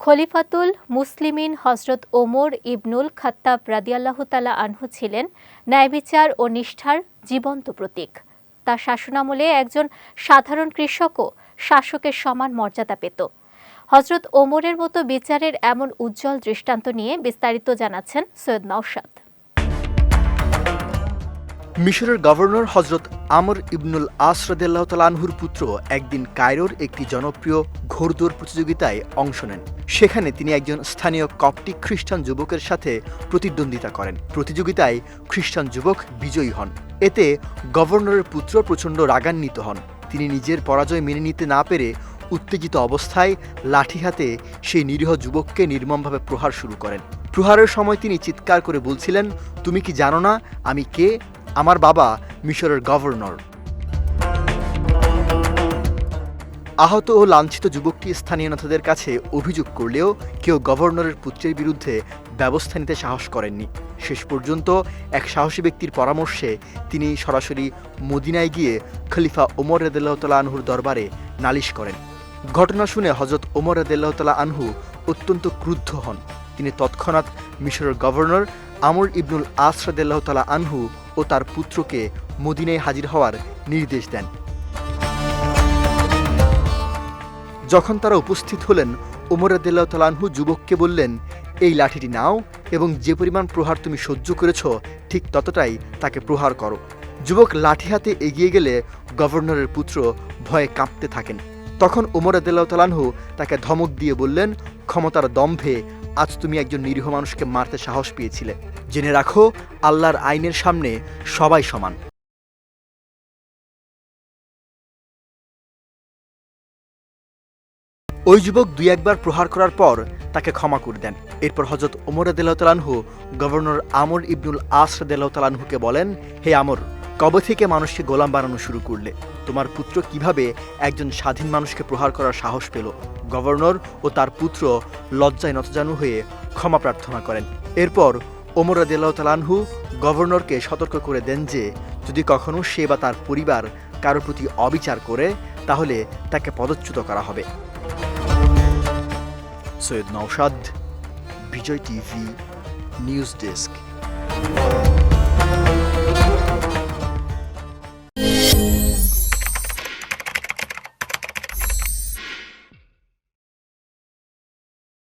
খলিফাতুল মুসলিমিন হজরত ওমর ইবনুল খাত্তাব রাদিয়াল্লাহু তাআলা আনহু ছিলেন ন্যায়বিচার ও নিষ্ঠার জীবন্ত প্রতীক। তার শাসনামলে একজন সাধারণ কৃষকও শাসকের সমান মর্যাদা পেত। হজরত ওমরের মতো বিচারের এমন উজ্জ্বল দৃষ্টান্ত নিয়ে বিস্তারিত জানাচ্ছেন সৈয়দ নওশাদ। মিশরের গভর্নর হজরত আমর ইবনুল আস রাদিয়াল্লাহু তাআলা আনহুর পুত্র একদিন কায়রোর একটি জনপ্রিয় ঘোড়দৌড় প্রতিযোগিতায় অংশ নেন। সেখানে তিনি একজন স্থানীয় কপটিক খ্রিস্টান যুবকের সাথে প্রতিদ্বন্দ্বিতা করেন। প্রতিযোগিতায় খ্রিস্টান যুবক বিজয়ী হন। এতে গভর্নরের পুত্র প্রচণ্ড রাগান্বিত হন। তিনি নিজের পরাজয় মেনে নিতে না পেরে উত্তেজিত অবস্থায় লাঠি হাতে সেই নিরীহ যুবককে নির্মমভাবে প্রহার শুরু করেন। প্রহারের সময় তিনি চিৎকার করে বলছিলেন, তুমি কি জানো না আমি কে? আমার বাবা মিশরের গভর্নর। আহত ও লাঞ্ছিত যুবকটি স্থানীয় নেতাদের কাছে অভিযোগ করলেও কেউ গভর্নরের পুত্রের বিরুদ্ধে ব্যবস্থা নিতে সাহস করেননি। শেষ পর্যন্ত এক সাহসী ব্যক্তির পরামর্শে তিনি সরাসরি মদিনায় গিয়ে খলিফা ওমর রাদিয়াল্লাহু তাআলা আনহুর দরবারে নালিশ করেন। ঘটনা শুনে হযরত ওমর রাদিয়াল্লাহু তাআলা আনহু অত্যন্ত ক্রুদ্ধ হন। তিনি তৎক্ষণাৎ মিশরের গভর্নর আমর ইবনুল আস রাদিয়াল্লাহু তাআলা আনহু ও তার পুত্রকে মদিনায় হাজির হওয়ার নির্দেশ দেন। যখন তারা উপস্থিত হলেন, ওমর রাদিয়াল্লাহু তাআলা আনহু যুবককে বললেন, এই লাঠিটি নাও এবং যে পরিমাণ প্রহার তুমি সহ্য করেছ ঠিক ততটাই তাকে প্রহার করো। যুবক লাঠি হাতে এগিয়ে গেলে গভর্নরের পুত্র ভয়ে কাঁপতে থাকেন। তখন ওমর রাদিয়াল্লাহু তাআলা আনহু তাকে ধমক দিয়ে বললেন, ক্ষমতার দম্ভে আজ তুমি একজন নিরীহ মানুষকে মারতে সাহস পেয়েছিলে। জেনে রাখো, আল্লাহর আইনের সামনে সবাই সমান। ওই যুবক দুই একবার প্রহার করার পর তাকে ক্ষমা করে দেন। এরপর হযরত ওমর রাদিয়াল্লাহু তাআলা আনহু গভর্নর আমর ইবনুল আস রাদিয়াল্লাহু তাআলা আনহুকে বলেন, হে আমর, কবে থেকে মানুষকে গোলাম বানানো শুরু করলে? তোমার পুত্র কিভাবে একজন স্বাধীন মানুষকে প্রহার করার সাহস পেল? গভর্নর ও তার পুত্র লজ্জায় নতজানু হয়ে ক্ষমা প্রার্থনা করেন। এরপর ওমর রাদিয়াল্লাহু তাআলা আনহু গভর্নরকে সতর্ক করে দেন যে যদি কখনো সে বা তার পরিবার কারোর প্রতি অবিচার করে তাহলে তাকে পদচ্যুত করা হবে। সৈয়দ নওশাদ, বিজয় টিভি, নিউজ ডেস্ক।